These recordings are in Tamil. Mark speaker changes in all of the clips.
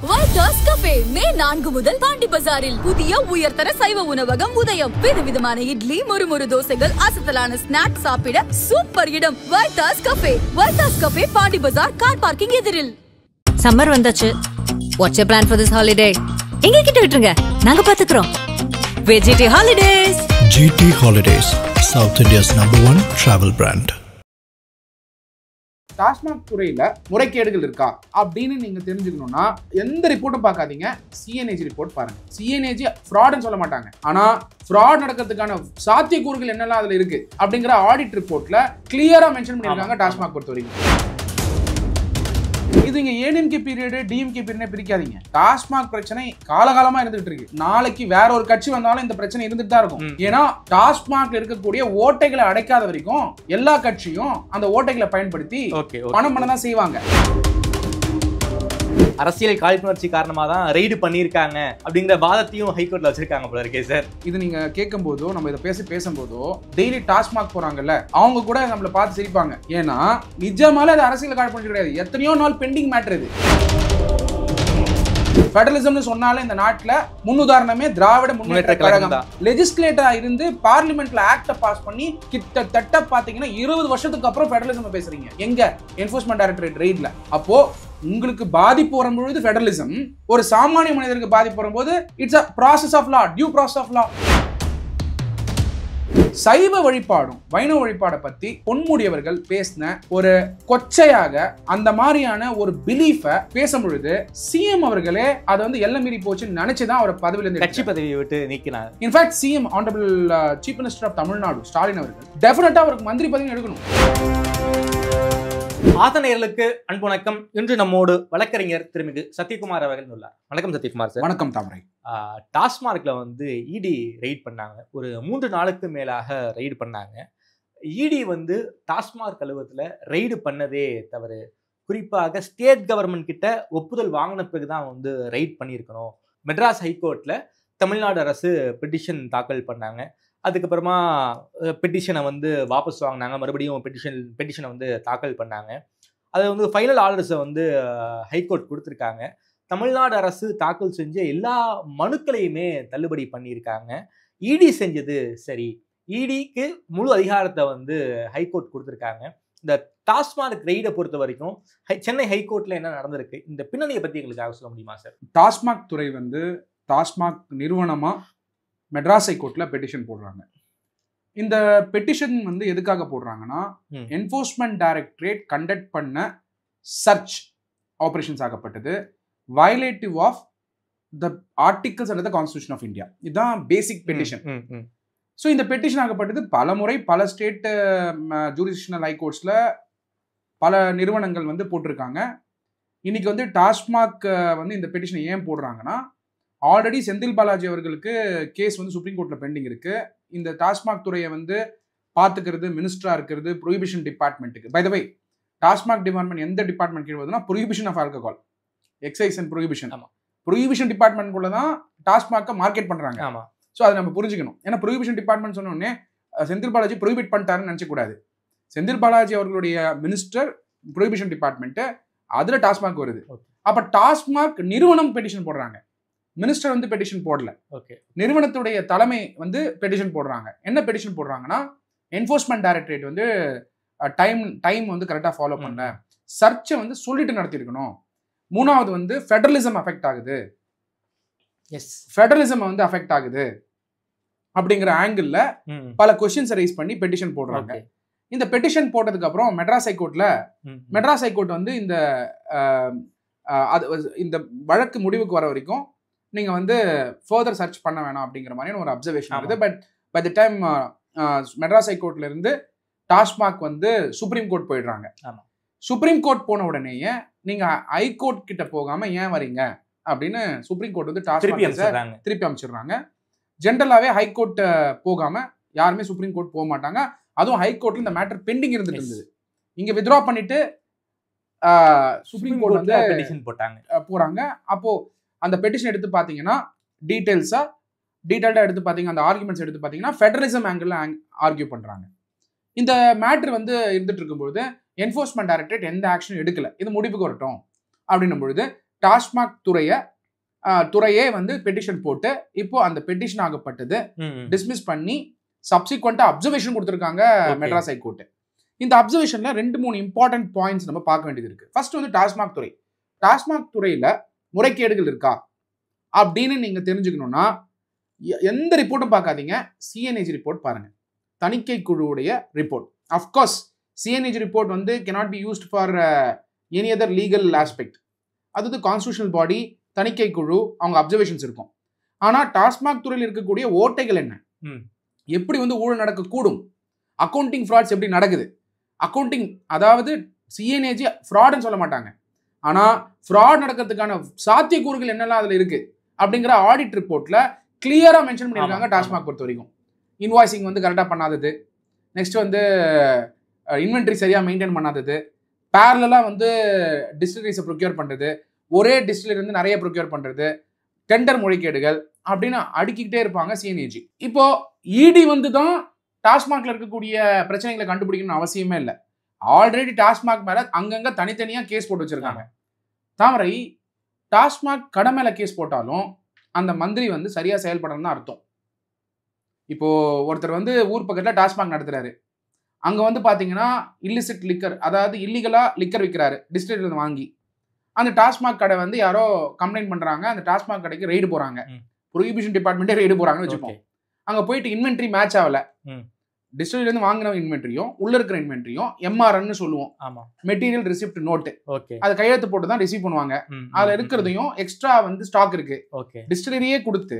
Speaker 1: வைட்டர்ஸ் கஃபே மே 4 முதல் பாண்டி பஜாரில் புதிய உயர்தர சைவ உணவகம் உதயம். விதவிதமான இட்லி, முறுமுறு தோசைகள், அசத்தலான ஸ்நாக்ஸ் சாப்பிட சூப்பர் இடம் வைட்டர்ஸ் கஃபே. வைட்டர்ஸ் கஃபே, பாண்டி பஜார், கார் பார்க்கிங் எதிரில்.
Speaker 2: சம்மர் வந்தாச்சு. What's your plan for this holiday? எங்க கிட்ட விட்டுருங்க, நாங்க பாத்துக்கிறோம். GT Holidays.
Speaker 3: GT Holidays, South India's #1 travel brand.
Speaker 4: TASMAC துறையில முறைகேடுகள் இருக்கா அப்படின்னு நீங்க தெரிஞ்சுக்கணும்னா எந்த ரிப்போர்ட்டும் பார்க்காதீங்க, சிஎன்ஏஜி ரிப்போர்ட் பாருங்க. சிஎன்ஏஜி ஃப்ராட்னு சொல்ல மாட்டாங்க, ஆனா ஃப்ராட் நடக்கிறதுக்கான சாத்தியக்கூறுகள் என்னெல்லாம் அதுல இருக்கு அப்படிங்கிற ஆடிட் ரிப்போர்ட்ல கிளியரா மென்ஷன் பண்ணிருக்காங்க டாஸ்மாக் பொறுத்த வரைக்கும். இது இங்க ஏடிஎம்கே பீரியடு டிஎம்கே பீரியட் பிரிக்காதீங்க. டாஸ்மாக் பிரச்சனை காலகாலமா இருந்துட்டு இருக்கு. நாளைக்கு வேற ஒரு கட்சி வந்தாலும் இந்த பிரச்சனை இருந்துட்டு தான் இருக்கும். ஏன்னா டாஸ்மாக்ல இருக்கக்கூடிய ஓட்டைகளை அடைக்காத வரைக்கும் எல்லா கட்சியும் அந்த ஓட்டைகளை பயன்படுத்தி பணம் பண்ண தான் செய்வாங்க.
Speaker 5: அரசியல் காழ்ப்புணர்ச்சி காரணமா தான் ரெய்டு பண்ணியிருக்காங்க அப்படிங்கிற வாதத்தையும் ஹைகோர்ட்ல வச்சிருக்காங்க போல இருக்கே சார்.
Speaker 4: இது நீங்க கேட்கும் போதோ நம்ம இதை பேசும்போதோ டெய்லி டாஸ்மாக் போறாங்கல்ல, அவங்க கூட நம்மளை பார்த்து சிரிப்பாங்க. ஏன்னா நிஜமால அது அரசியல் காழ்ப்புணர்ச்சி கிடையாது, எத்தனையோ நாள் பெண்டிங் மேட்டர் இது. ஃபெடரலிசம்னு சொன்னாலே இந்த நாட்டுல முன்னுதாரணமே திராவிட முன்னேற்ற கழகம் தான். லெஜிஸ்லேட்டரா இருந்து பார்லிமெண்ட்ல ஆக்ட பாஸ் பண்ணி கிட்டத்தட்ட பாத்தீங்கன்னா 20 வருஷத்துக்கு அப்புறம் ஃபெடரலிசம் பேசுறீங்க. எங்க என்ஃபோர்ஸ்மென்ட் டைரக்டரேட் ரெய்ட்ல. அப்போ உங்களுக்கு பாதிப்பு வரும்பொழுது ஃபெடரலிசம், ஒரு சாமானிய மனிதருக்கு பாதிப்பு வரும்போது it's a process of law, due process of law. சைவ வழிபாடும் வைணவ வழிபாடை பத்தி பொன்முடியவர்கள் பேசின ஒரு கொச்சையாக அந்த மாதிரியான ஒரு பிலீஃபை பேசும் பொழுது சிஎம் அவர்களே அதை வந்து எல்லை மீறி போச்சுன்னு நினைச்சுதான் அவர் பதவியிலிருந்து
Speaker 5: கட்சி பதவியை விட்டு நீக்கினார்.
Speaker 4: In fact CM honourable chief minister of Tamil Nadu Stalin அவர்கள் டெஃபினட்டா அவருக்கு மந்திரி பதவி எடுக்கணும்.
Speaker 5: ஆதனையர்களுக்கு அன்பு வணக்கம். இன்று நம்மோடு வழக்கறிஞர் திருமிகு சத்யகுமார் அவர்கள் உள்ளார். வணக்கம் சத்யகுமார் சார்.
Speaker 4: வணக்கம் தாமரை.
Speaker 5: டாஸ்மார்க்ல வந்து இடி ரெய்ட் பண்ணாங்க. ஒரு 3 நாளுக்கு மேலாக ரெய்டு பண்ணாங்க. இடி வந்து டாஸ்மார்க் அலுவலகத்துல ரெய்டு பண்ணதே தவறு. குறிப்பாக ஸ்டேட் கவர்மெண்ட் கிட்ட ஒப்புதல் வாங்கின பிறகுதான் வந்து ரெய்ட் பண்ணியிருக்கணும். மெட்ராஸ் ஹைகோர்ட்ல தமிழ்நாடு அரசு பெட்டிஷன் தாக்கல் பண்ணாங்க. அதுக்கப்புறமா பெட்டிஷனை வந்து வாபஸ் வாங்கினாங்க. மறுபடியும் பெட்டிஷனை வந்து தாக்கல் பண்ணாங்க. அதை வந்து ஃபைனல் ஆர்டர்ஸை வந்து ஹைகோர்ட் கொடுத்துருக்காங்க. தமிழ்நாடு அரசு தாக்கல் செஞ்ச எல்லா மனுக்களையுமே தள்ளுபடி பண்ணியிருக்காங்க. இடி செஞ்சது சரி, இடிக்கு முழு அதிகாரத்தை வந்து ஹைகோர்ட் கொடுத்துருக்காங்க. இந்த டாஸ்மாக் ரெய்டை பொறுத்த வரைக்கும் சென்னை ஹைகோர்ட்ல என்ன நடந்திருக்கு, இந்த பின்னணியை பத்தி எங்களுக்காக சொல்ல முடியுமா சார்?
Speaker 4: டாஸ்மாக் துறை வந்து டாஸ்மாக் நிறுவனமா மெட்ராஸ் ஹைகோர்ட்ல பெட்டிஷன் போடுறாங்க. இந்த பெட்டிஷன் வந்து எதுக்காக போடுறாங்கன்னா, என்ஃபோர்ஸ்மெண்ட் டைரக்டரேட் கண்டக்ட் பண்ண சர்ச் ஆபரேஷன்ஸ் ஆகப்பட்டது violative of the articles under the constitution of India. இதுதான் பேசிக் பெட்டிஷன். ஸோ இந்த பெட்டிஷன் ஆகப்பட்டது பல முறை பல ஸ்டேட் ஜூரிஸ்டிக்ஷனல் ஹைகோர்ட்ஸ்ல பல நிறுவனங்கள் வந்து போட்டிருக்காங்க. இன்னைக்கு வந்து டாஸ்மாக் வந்து இந்த பெட்டிஷனை ஏன் போடுறாங்கன்னா, ஆல்ரெடி செந்தில் பாலாஜி அவர்களுக்கு கேஸ் வந்து சுப்ரீம் கோர்ட்ல பெண்டிங் இருக்கு. இந்த டாஸ்மாக் துறையை வந்து பாத்துக்கிறது மினிஸ்டரா இருக்கிறது ப்ரொஹிபிஷன் டிபார்ட்மெண்ட்டுக்கு. By the way, TASMAC department எந்த டிபார்ட்மெண்ட் கீழ் வருதுன்னா prohibition of alcohol, excise and prohibition. Prohibition டிபார்ட்மெண்ட்குள்ள தான் டாஸ்மாக்கை மார்க்கெட் பண்றாங்க. ஸோ அதை நம்ம புரிஞ்சுக்கணும். ஏன்னா ப்ரொஹிபிஷன் டிபார்ட்மெண்ட் சொன்ன உடனே செந்தில் பாலாஜி ப்ரொஹிபிட் பண்ணிட்டாருன்னு நினைச்சக்கூடாது. செந்தில் பாலாஜி அவர்களுடைய மினிஸ்டர் ப்ரொஹிபிஷன் டிபார்ட்மெண்ட், அதுல டாஸ்மாக் வருது. அப்ப டாஸ்மாக் நிறுவனம் பெட்டிஷன் போடுறாங்க, மினிஸ்டர் வந்து பெட்டிஷன் போடல. நிறுவனத்துடைய தலைமை வந்து பெட்டிஷன் போடுறாங்க. என்ன பெட்டிஷன் போடுறாங்கன்னா, என்ஃபோர்ஸ்மெண்ட் டைரக்டரேட் வந்து டைம் வந்து கரெக்டா ஃபாலோ பண்ணல, சர்ச்சை வந்து சொல்லிட்டு நடத்திருக்கணும். மூணாவது வந்து ஃபெடரலிசம் அஃபெக்ட் ஆகுது, ஃபெடரலிசம் வந்து அஃபெக்ட் ஆகுது அப்படிங்கிற ஆங்கிள் பல கொஸ்டின்ஸ் ரைஸ் பண்ணி பெட்டிஷன் போடுறாங்க. இந்த பெட்டிஷன் போட்டதுக்கு அப்புறம் மெட்ராஸ் ஹைகோர்ட் வந்து இந்த வழக்கு முடிவுக்கு வர வரைக்கும் நீங்க வந்து ஃபர்தர் சர்ச் பண்ண வேணாம் அப்படிங்கிற மாதிரியான ஒரு அப்சர்வேஷன் வருது. But by the time Madras ஹைகோர்ட்ல இருந்து டாஸ்மாக் வந்து சுப்ரீம் கோர்ட் போயிடுறாங்க. சுப்ரீம் கோர்ட் போன உடனேயே நீங்க ஹைகோர்ட் கிட்ட போகாம ஏன் வரீங்க அப்படின்னு சுப்ரீம் கோர்ட் வந்து டாஸ்மாக் திருப்பி அமைச்சிடுறாங்க. ஜென்ரலாவே ஹைகோர்ட் போகாம யாருமே சுப்ரீம் கோர்ட் போக மாட்டாங்க. அதுவும் ஹைகோர்ட்ல இந்த மேட்டர் பெண்டிங் இருந்துட்டு இருந்தது. இங்க வித்ட்ரா பண்ணிட்டு சுப்ரீம் கோர்ட் வந்து பெட்டிஷன் போறாங்க. அப்போ அந்த பெட்டிஷன் எடுத்து பாத்தீங்கன்னா டீடைல்டா எடுத்து பாத்தீங்கன்னா, அந்த ஆர்குமெண்ட்ஸ் எடுத்து பாத்தீங்கன்னா ஃபெடரலிசம் ஆங்கிள் ஆர்கியூ பண்றாங்க. இந்த மேட்டர் வந்து இருந்துட்டு இருக்கும்போது என்ஃபோர்ஸ்மெண்ட் டைரக்டரேட் எந்த ஆக்ஷனும் எடுக்கல, இது முடிவுக்கு வரட்டும் அப்படின்னும் பொழுது டாஸ்மாக் துறையே வந்து பெட்டிஷன் போட்டு இப்போ அந்த பெட்டிஷன் ஆகப்பட்டது டிஸ்மிஸ் பண்ணி சப்சிக்வெண்டா அப்சர்வேஷன் கொடுத்துருக்காங்க மெட்ராஸ் ஹைகோர்ட். இந்த அப்சர்வேஷன்ல 2-3 இம்பார்ட்டன்ட் பாயிண்ட்ஸ் நம்ம பார்க்க வேண்டியது இருக்கு. ஃபர்ஸ்ட் வந்து டாஸ்மாக் துறையில முறைகேடுகள் இருக்கா அப்படின்னு நீங்க தெரிஞ்சுக்கணும்னா எந்த ரிப்போர்ட்டும் பார்க்காதீங்க, சிஎன்ஏஜி ரிப்போர்ட் பாருங்க, தணிக்கை குழுவுடைய ரிப்போர்ட். அஃப்கோர்ஸ் சிஎன்ஏஜி ரிப்போர்ட் வந்து cannot be used for any other legal aspect. அது கான்ஸ்டிடியூஷனல் பாடி, தணிக்கை குழு, அவங்க அப்சர்வேஷன்ஸ் இருக்கும். ஆனா டாஸ்மாக் துறையில் இருக்கக்கூடிய ஓட்டைகள் என்ன, எப்படி வந்து ஊழல் நடக்கக்கூடும், அக்கௌண்டிங் ஃப்ராட்ஸ் எப்படி நடக்குது, அக்கௌண்டிங் அதாவது சிஎன்ஏஜி ஃப்ராட்னு சொல்ல மாட்டாங்க, ஆனா ஃப்ராட் நடக்கிறதுக்கான சாத்தியக்கூறுகள் என்னெல்லாம் அதுல இருக்கு அப்படிங்கிற ஆடிட் ரிப்போர்ட்ல கிளியரா மென்ஷன் பண்ணியிருக்காங்க. டாஸ்மாக் பொறுத்த வரைக்கும் இன்வாய்சிங் வந்து கரெக்டா பண்ணாதது, நெக்ஸ்ட் வந்து இன்வென்ட்ரி சரியா மெயின்டைன் பண்ணாதது, பேரலா வந்து டிஸ்டிலரிஸை ப்ரொக்யூர் பண்றது, ஒரே டிஸ்டிலரி வந்து நிறைய ப்ரொக்யூர் பண்றது, டெண்டர் முறைகேடுகள் அப்படின்னு அடுக்கிக்கிட்டே இருப்பாங்க சிஎன்ஏஜி. இப்போ இடி வந்து தான் டாஸ்மாக்ல இருக்கக்கூடிய பிரச்சனைகளை கண்டுபிடிக்கணும்னு அவசியமே இல்லை. ஆல்ரெடி டாஸ்மாக் மேல அங்கங்க தனித்தனியா கேஸ் போட்டு வச்சிருக்காங்க. தாமரை டாஸ்மாக் கடை மேல கேஸ் போட்டாலும் அந்த மந்திரி வந்து சரியா செயல்படணும் தான் அர்த்தம். இப்போ ஒருத்தர் வந்து ஊர் பக்கத்துல டாஸ்மாக் நடத்துறாரு, அங்க வந்து பாத்தீங்கன்னா இல்லிசிட் லிக்கர், அதாவது இல்லீகலா லிக்கர் விற்கிறாரு டிஸ்ட்ரிக்ட்ல வாங்கி. அந்த டாஸ்மாக் கடை வந்து யாரோ கம்ப்ளைண்ட் பண்றாங்க, அந்த டாஸ்மாக் கடைக்கு ரெய்டு போறாங்க, ப்ரொஹிபிஷன் டிபார்ட்மெண்ட்டே ரெய்டு போறாங்கன்னு வச்சுப்போம். அங்க போயிட்டு இன்வென்ட்ரி மேட்ச் ஆகல, டிஸ்ட்ரிக்ட்ல இருந்து வாங்கின இன்வென்ட்ரியும் உள்ள இருக்கிற இன்வென்ட்ரியும் எம்ஆர்என்னு சொல்லுவோம், மெட்டீரியல் ரிசிப்ட் நோட்டு, அது கையெழுத்து போட்டு தான் ரிசீவ் பண்ணுவாங்க. அதுல இருக்கிறதையும் எக்ஸ்ட்ரா வந்து ஸ்டாக் இருக்கு, டிஸ்டிலரியே கொடுத்து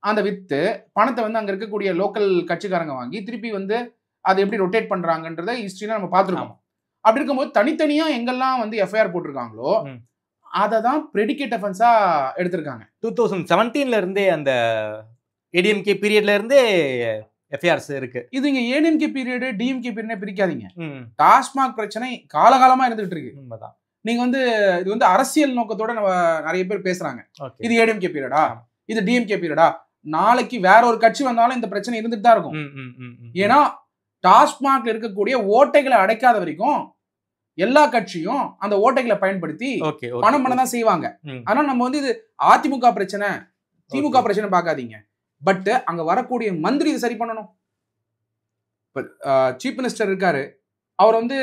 Speaker 4: அந்த வித்து பணத்தை வந்து அங்க இருக்கக்கூடிய லோக்கல் கட்சிக்காரங்க வாங்கி திருப்பி வந்து அதை எப்படி ரொட்டேட் பண்றாங்கன்றத ஹிஸ்டரியில நம்ம பார்த்துருக்கோம். அப்படி இருக்கும்போது தனித்தனியா எங்கெல்லாம் வந்து எஃப்ஐஆர் போட்டிருக்காங்களோ அதை தான் ப்ரெடிகேட் அஃபென்ஸா எடுத்திருக்காங்க.
Speaker 5: 2017ல இருந்தே அந்த ஏடிஎம்கே பீரியட்ல இருந்தே எஃப்ஐஆர்ஸ் இருக்கு.
Speaker 4: இது இங்க ஏடிஎம்கே பீரியட் டிஎம்கே பீரியட் பிரிக்காதீங்க. டாஸ்மாக் பிரச்சனை காலகாலமா இருந்துட்டு இருக்கு. நீங்க வந்து இது வந்து அரசியல் நோக்கத்தோட நம்ம நிறைய பேர் பேசுறாங்க. இது ஏடிஎம்கே பீரியடா, இது டிஎம்கே பீரியடா, நாளைக்கு வேற ஒரு கட்சி வந்தாலும் இந்த பிரச்சனை இருந்துட்டு தான் இருக்கும். ஏன்னா டாஸ்மாக்ல இருக்கக்கூடிய ஓட்டைகளை அடைக்காத வரைக்கும் எல்லா கட்சியும் அந்த ஓட்டைகளை பயன்படுத்தி பணம் பண்ண தான் செய்வாங்க. ஆனா நம்ம வந்து இது அதிமுக பிரச்சனை திமுக பிரச்சனை பார்க்காதீங்க, பட் அங்க வரக்கூடிய மந்திரி இதை சரி பண்ணணும். சீஃப் மினிஸ்டர் இருக்காரு, அவர் வந்து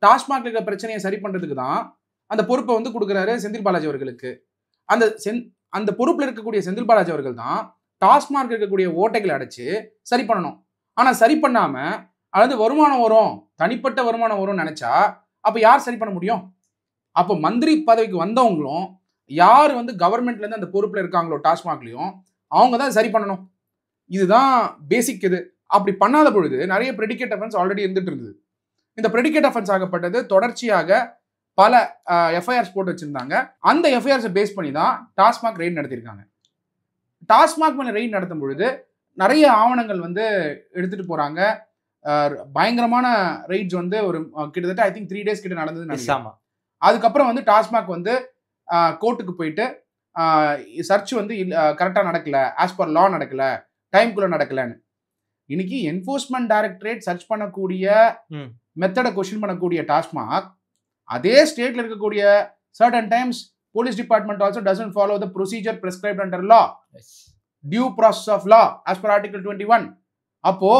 Speaker 4: டாஸ்மாக் இருக்கிற பிரச்சனையை சரி பண்றதுக்கு தான் அந்த பொறுப்பை வந்து கொடுக்குறாரு செந்தில் பாலாஜி அவர்களுக்கு. அந்த பொறுப்புல இருக்கக்கூடிய செந்தில் பாலாஜி அவர்கள் தான் டாஸ்மாக் இருக்கக்கூடிய ஓட்டைகளை அடைச்சு சரி பண்ணணும். ஆனா சரி பண்ணாம அதாவது வருமானம் வரும், தனிப்பட்ட வருமானம் வரும்னு நினைச்சா அப்ப யார் சரி பண்ண முடியும்? அப்போ மந்திரி பதவிக்கு வந்தவங்களும் யார் வந்து கவர்மெண்ட்ல இருந்து அந்த பொறுப்புல இருக்காங்களோ டாஸ்மாக்லயும் அவங்க தான் சரி பண்ணணும். இதுதான் பேசிக். இது அப்படி பண்ணாத பொழுது நிறைய ப்ரெடிகேட் அஃபென்ஸ் ஆல்ரெடி இருந்துட்டு இருந்தது. இந்த ப்ரெடிகேட் அஃபென்ஸ் ஆகப்பட்டது தொடர்ச்சியாக பல எஃப்ஐஆர்ஸ் போட்டு வச்சிருந்தாங்க. அந்த எஃப்ஐஆர்ஸை பேஸ் பண்ணி தான் டாஸ்மாக் ரெய்ட் நடத்திருக்காங்க. டாஸ்மாக் மேல ரெய்ட் நடத்தும் பொழுது நிறைய ஆவணங்கள் வந்து எடுத்துட்டு போறாங்க. பயங்கரமான ரெய்ட்ஸ் வந்து ஒரு கிட்டத்தட்ட ஐ திங்க் 3 days கிட்ட நடந்தது. அதுக்கப்புறம் வந்து டாஸ்மாக் வந்து கோர்ட்டுக்கு போயிட்டு சர்ச் வந்து கரெக்டா நடக்கல, ஆஸ் பர் லா நடக்கல, டைம்குள்ள நடக்கலன்னு. இன்னைக்கு என்ஃபோர்ஸ்மெண்ட் டைரக்டரேட் சர்ச் பண்ணக்கூடிய மெத்தடை கொஸ்டின் பண்ணக்கூடிய டாஸ்மாக் அதே ஸ்டேட்ல இருக்கக்கூடிய certain times police department also doesn't follow the procedure prescribed under law, due process of law as per article 21. அப்போ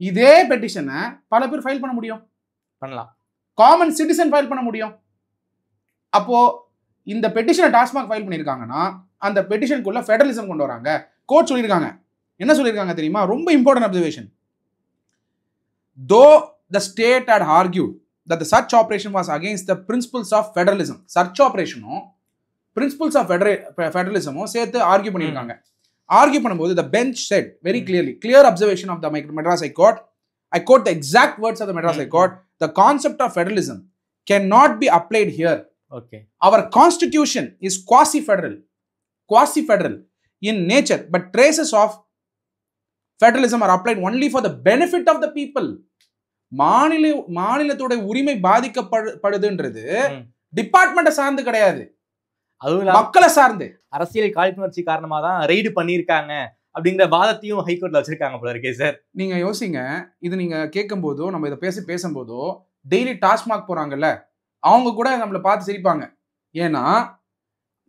Speaker 4: இதே பெட்டிஷனை பல பேர் ஃபைல் பண்ண முடியும்,
Speaker 5: பண்ணலாம்,
Speaker 4: காமன் சிட்டிசன் ஃபைல் பண்ண முடியும். அப்போ இந்த பெட்டிஷனை டாஸ்மாக் ஃபைல் பண்ணியிருக்காங்கன்னா அந்த பெட்டிஷனுக்குள்ள ஃபெடரலிசம் கொண்டு வராங்க. கோர்ட் சொல்லியிருக்காங்க, என்ன சொல்லியிருக்காங்க தெரியுமா? ரொம்ப important observation. Though the state had argued that the search operation was against the principles of federalism, search operation principles of federalism சேர்த்து ஆர்கியூ பண்ணியிருக்காங்க. ஆர்கியூ பண்ணும்போது the bench said very clearly, clear observation of the Madras High Court, I quote the exact words of the Madras High Court, the concept of federalism cannot be applied here.
Speaker 5: Okay,
Speaker 4: our constitution is quasi federal in nature, but traces of federalism are applied only for the benefit of the people. மாநிலத்தோட உரிமை பாதிக்கப்படுதுன்றது டிபார்ட்மெண்ட்டை சார்ந்து கிடையாது,
Speaker 5: அதுவும்
Speaker 4: மக்களை சார்ந்து.
Speaker 5: அரசியல் காழ்ப்புணர்ச்சி காரணமா தான் ரெய்டு பண்ணியிருக்காங்க அப்படிங்கிற வாதத்தையும் ஹைகோர்ட்ல வச்சிருக்காங்க போல இருக்கே சார்.
Speaker 4: நீங்க யோசிங்க, இது நீங்க கேட்கும் போதோ நம்ம இதை பேசும்போதோ டெய்லி டாஸ்மாக் போறாங்கல்ல அவங்க கூட நம்மளை பார்த்து சிரிப்பாங்க. ஏன்னா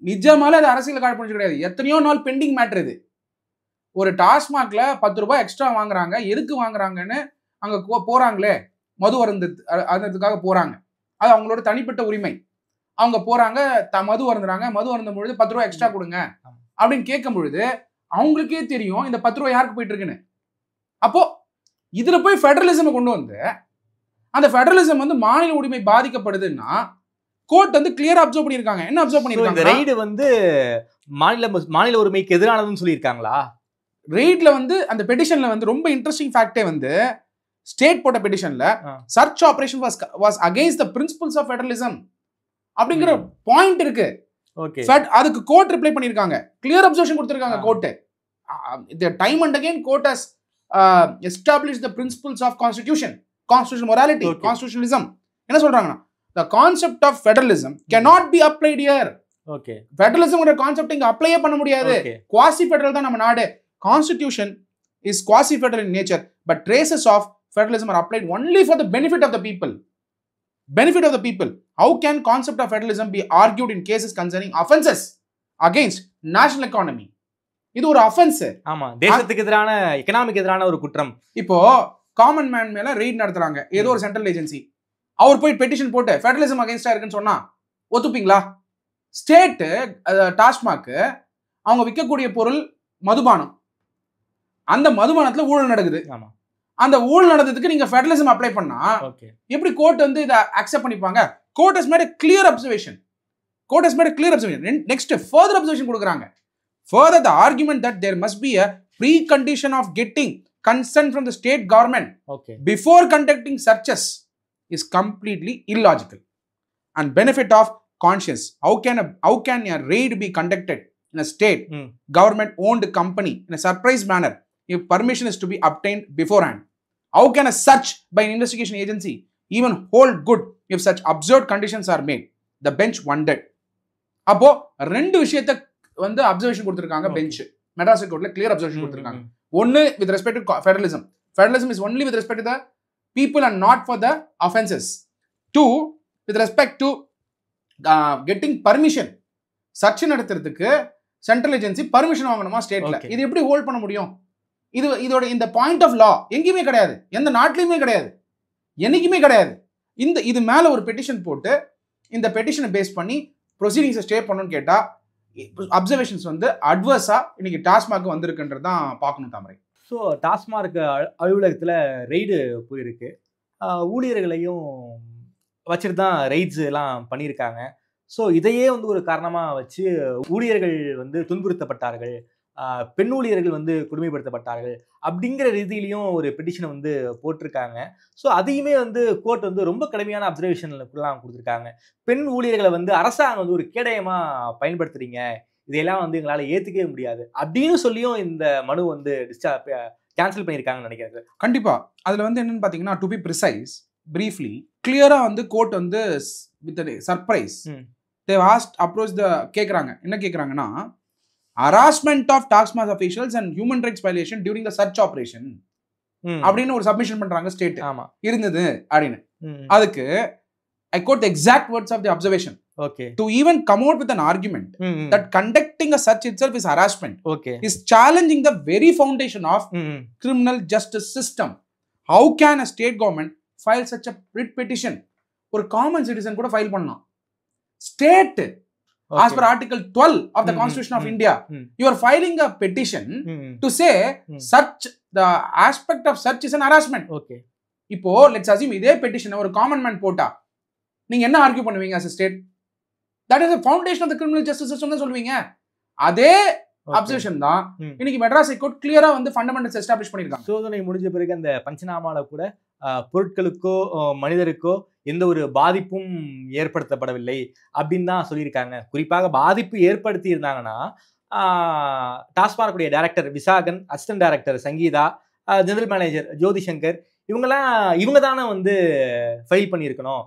Speaker 4: நிஜமாலே அது அரசியல் காழ்ப்புணர்ச்சி கிடையாது. எத்தனையோ நாள் பெண்டிங் மேட்டர் இது. ஒரு டாஸ்மாக்ல 10 ரூபாய் எக்ஸ்ட்ரா வாங்குறாங்க, எதுக்கு வாங்குறாங்கன்னு அங்க போறாங்களே, மது அருந்துக்காக போறாங்க. அது அவங்களோட தனிப்பட்ட உரிமை. அவங்க போறாங்க, மது அருந்துறாங்க, மது அருந்தும் பொழுது 10 ரூபாய் எக்ஸ்ட்ரா கொடுங்க அப்படின்னு கேட்கும் பொழுது அவங்களுக்கே தெரியும் இந்த 10 ரூபாய் யாருக்கு போயிட்டு இருக்குன்னு. அப்போ இதுல போய் ஃபெடரலிசம் கொண்டு வந்து அந்த ஃபெடரலிசம் வந்து மாநில உரிமை பாதிக்கப்படுதுன்னா கோர்ட் வந்து கிளியரா அப்சர்வ் பண்ணிருக்காங்க. என்ன அப்சர்வ் பண்ணிருக்காங்க?
Speaker 5: ரெய்டு வந்து மாநில உரிமைக்கு எதிரானதுன்னு சொல்லியிருக்காங்களா?
Speaker 4: ரெய்ட்ல வந்து அந்த பெட்டிஷன்ல வந்து ரொம்ப இன்ட்ரெஸ்டிங் ஃபேக்டே வந்து ஸ்டேட் போட்ட பெட்டிஷன்ல search operation was against the principles of federalism அப்படிங்கிற பாயிண்ட் இருக்கு.
Speaker 5: ஓகே,
Speaker 4: அதுக்கு கோர்ட் ரிப்ளை பண்ணிருக்காங்க, கிளியர் அப்சர்வேஷன் கொடுத்திருக்காங்க court. the time and again court has established the principles of constitution, constitutional morality, constitutionalism. என்ன சொல்றாங்கன்னா the concept of federalism cannot be applied here.
Speaker 5: Okay,
Speaker 4: federalism ஓட கான்செப்ட் இங்க அப்ளையே பண்ண முடியாது. குவாசி ஃபெடரல் தான் நம்ம நாடு. constitution is quasi federal in nature, but traces of federalism are applied only for the benefit of the people. Benefit of the people. How can concept of federalism be argued in cases concerning offenses against national economy? இது ஒரு அஃபென்ஸ்.
Speaker 5: ஆமா, தேசத்துக்கு எதிரான, எகனாமிக் எதிரான ஒரு குற்றம்.
Speaker 4: இப்போ காமன் மேன் மேல ரெய்ட் நடத்துறாங்க ஏதோ ஒரு சென்ட்ரல் ஏஜென்சி. அவர் போய் பெட்டிஷன் போட்டு ஃபெடரலிசம் அகைன்ஸ்டா இருக்குன்னு சொன்னா ஒத்துப்பீங்களா? ஸ்டேட் டாஸ்மாக் அவங்க விற்கக்கூடிய பொருள் மதுபானம். அந்த மதுபானத்துல ஊழல் நடக்குது.
Speaker 5: ஆமா,
Speaker 4: அந்த ஊழல் நடந்ததுக்கு நீங்க ஃபெடரலிசம் அப்ளை பண்ணா எப்படி கோர்ட் வந்து இதை அக்செப்ட் பண்ணிப்பாங்க? Court has made a clear observation. Court has made a clear observation. Next further observation கொடுக்குறாங்க. Further, the argument that there must be a precondition of getting consent from the state government before conducting searches is completely illogical and benefit of conscience. How can a raid be conducted in a state government owned company in a surprise manner if permission is to be obtained beforehand? How can a search by an investigation agency even hold good if such absurd conditions are made? The bench wondered. அப்போ ரெண்டு விஷயத்தை வந்து அப்சர்வேஷன் கொடுத்திருக்காங்க பெஞ்ச். மெட்ராஸ் கோர்ட்ல கிளியர் அப்சர்வேஷன் கொடுத்திருக்காங்க. ஒன்னு with respect to federalism. Federalism is only with respect to the people and not for the offences. 2 with respect to getting permission. Search நடத்துறதுக்கு சென்ட்ரல் ஏஜென்சி பர்மிஷன் வாங்கணுமா ஸ்டேட்ல? இது எப்படி ஹோல்ட் பண்ண முடியும்? இதோட இந்த பாயிண்ட் ஆஃப் லா எங்கேயுமே கிடையாது, எந்த நாட்டிலையுமே கிடையாது, என்னைக்குமே கிடையாது. இது மேல ஒரு பெட்டிஷன் போட்டு இந்த பெட்டிஷனை பேஸ் பண்ணி ப்ரொசீடிங்ஸை ஸ்டே பண்ணணும்னு கேட்டா அப்சர்வேஷன்ஸ் வந்து அட்வர்ஸா இன்னைக்கு டாஸ்மாக் வந்திருக்குன்றது தான் பார்க்கணும் தாமரை.
Speaker 5: ஸோ டாஸ்மாக் அலுவலகத்தில் ரெய்டு போயிருக்கு, ஊழியர்களையும் வச்சுட்டு தான் ரெய்ட்ஸ் எல்லாம் பண்ணியிருக்காங்க. ஸோ இதையே வந்து ஒரு காரணமாக வச்சு ஊழியர்கள் வந்து துன்புறுத்தப்பட்டார்கள், பெண் ஊழியர்கள் வந்து கொடுமைப்படுத்தப்பட்டார்கள் அப்படிங்கிற ரீதியிலையும் ஒரு பெட்டிஷனை வந்து போட்டிருக்காங்க. ஸோ அதையுமே வந்து கோர்ட் வந்து ரொம்ப கடுமையான அப்சர்வேஷன்லாம் கொடுத்துருக்காங்க. பெண் ஊழியர்களை வந்து அரசாங்கம் வந்து ஒரு கேடயமாக பயன்படுத்துறீங்க, இதையெல்லாம் வந்து எங்களால் ஏற்றுக்கவே முடியாது அப்படின்னு சொல்லியும் இந்த மனு வந்து கேன்சல் பண்ணியிருக்காங்கன்னு நினைக்கிறேன்.
Speaker 4: கண்டிப்பா அதில் வந்து என்னன்னு பார்த்தீங்கன்னா, டு பி ப்ரிசைஸ் பிரீஃப்லி கிளியராக வந்து கோர்ட் வந்து with surprise they've asked approach the கேட்குறாங்க. என்ன கேட்குறாங்கன்னா, harassment of TASMAC officials and human rights violation during the search operation அப்படின்னு ஒரு சப்மிஷன் பண்றாங்க ஸ்டேட் இருந்தது அப்படின்னு. அதுக்கு I quote the exact words of the observation. To even come out with an argument that conducting a search itself is harassment is challenging the very foundation of criminal justice system. How can a state government file such a writ petition? ஒரு காமன் சிட்டிசன் கூட ஃபைல் பண்ணலாம். State as per article 12 of the constitution of India, you are filing a petition to say search, the aspect of search is an harassment. இப்போ let's assume இதே petition ஒரு காமன் மேன் போட்டா நீங்க என்ன ஆர்கியூ பண்ணுவீங்க as a state? That is the foundation of the criminal justice system தான் சொல்வீங்க. அதே அப்சர்வேஷன் தான் இன்னைக்கு மெட்ராஸ் ஹைகோர்ட் கிளியரா வந்து ஃபண்டமெண்டல்ஸ் எஸ்டாப்ளிஷ் பண்ணிருக்காங்க.
Speaker 5: சோதனை முடிஞ்ச பிறகு அந்த பஞ்சநாமால கூட பொருட்களுக்கோ மனிதருக்கோ எந்த ஒரு பாதிப்பும் ஏற்படுத்தப்படவில்லை அப்படின்னு தான் சொல்லியிருக்காங்க. குறிப்பாக பாதிப்பு ஏற்படுத்தி இருந்தாங்கன்னா டாஸ்மாகுடைய director Visakan, assistant director Sangeetha, general manager Jothi Shankar, இவங்க தானே வந்து ஃபைல் பண்ணியிருக்கணும்.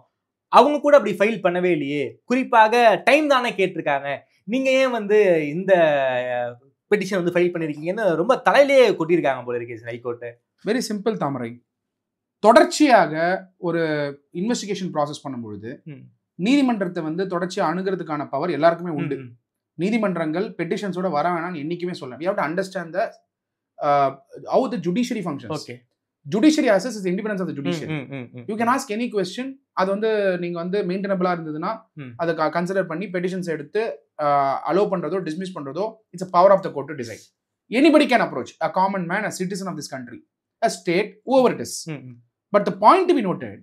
Speaker 5: அவங்க கூட அப்படி ஃபைல் பண்ணவே இல்லையே. குறிப்பாக டைம் தானே கேட்டிருக்காங்க, நீங்க ஏன் வந்து இந்த பெட்டிஷன் வந்து ஃபைல் பண்ணியிருக்கீங்கன்னு ரொம்ப தலையிலேயே கொட்டியிருக்காங்க போல இருக்கு ஹைகோர்ட்டு.
Speaker 4: வெரி சிம்பிள் தாமரை. தொடர்ச்சியாக ஒரு இன்வெஸ்டிகேஷன் ப்ராசஸ் பண்ணும்பொழுது நீதிமன்றத்தை வந்து தொடர்ச்சியாக அணுகிறதுக்கான பவர் எல்லாருக்குமே உண்டு. நீதிமன்றங்கள் பெட்டிஷன்ஸோட வர வேணாம்னு என்னைக்குமே சொல்லலாம். We have to understand the how the judiciary functions.
Speaker 5: Okay.
Speaker 4: Judiciary assesses the independence of the judiciary. You can ask any question. அது வந்து நீங்க வந்து மெயின்டெனபிளா இருந்ததுன்னா அதை கன்சிடர் பண்ணி பெட்டிஷன்ஸ் எடுத்து அலோவ் பண்றதோ டிஸ்மிஸ் பண்றதோ it's a power of the court to decide. Anybody can approach, a common man, a citizen of this country, a state, whoever it is. But the point to be noted,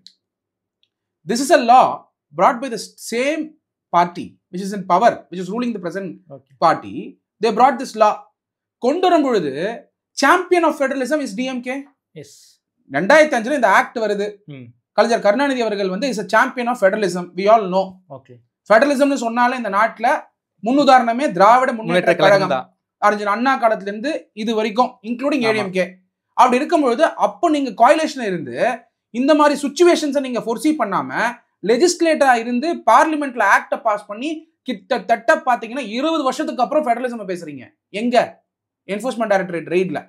Speaker 4: this is a law brought by the same party which is in power, which is ruling the present party. They brought this law. கொண்டு வரும் பொழுது champion of federalism is DMK.
Speaker 5: Yes.
Speaker 4: 2005 இந்த ஆக்ட் வருது. கலைஞர் கருணாநிதி அவர்கள் வந்து is a champion of federalism. We all know.
Speaker 5: Okay.
Speaker 4: ஃபெடரலிசம்னு சொன்னாலே இந்த நாட்டுல முன்னுதாரணமே திராவிட முன்னேற்ற கழகம் தான். அறிஞர் அண்ணா காலத்துல இருந்து இது வரைக்கும் இன்க்ளூடிங் ஏடிஎம்கே. அப்படி இருக்கும்பொழுது அப்போ நீங்க கோயலேஷன் இருந்து இந்த மாதிரி சிச்சுவேஷன்ஸை நீங்க ஃபோர்சி பண்ணாம லெஜிஸ்லேட்டரா இருந்து பார்லிமெண்ட்ல ஆக்ட பாஸ் பண்ணி கிட்டத்தட்ட பாத்தீங்கன்னா 20 வருஷத்துக்கு அப்புறம் ஃபெடரலிசம் பேசுறீங்க. எங்க என்ஃபோர்ஸ்மெண்ட் டைரக்டரேட் ரெய்ட்ல.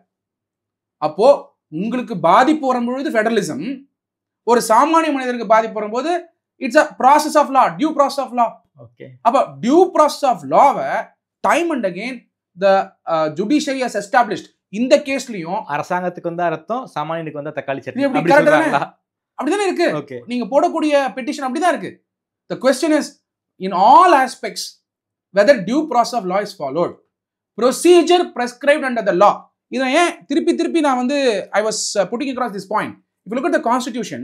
Speaker 4: அப்போ உங்களுக்கு பாதிப்பு வரும்பொழுது ஃபெடரலிசம், ஒரு சாமானிய மனிதருக்கு பாதிப்பு வரும்போது it's a process of law, due process of law.
Speaker 5: Okay.
Speaker 4: அப்ப டியூ ப்ராசஸ் ஆஃப் லாவை time and again the judiciary has established. இந்த கேஸ்லயும்
Speaker 5: அரசாங்கத்துக்கு வந்து அர்த்தம், சாமானியனுக்கு வந்து தக்காளி சட்னி
Speaker 4: அப்படிதானே இருக்கு. நீங்க போடக்கூடிய பெட்டிஷன் அப்படிதான் இருக்கு. The question is, in all aspects, whether due process of law is followed, procedure prescribed under the law. இதை ஏன் திருப்பி நான் வந்து I was putting across this point. If you look at the constitution,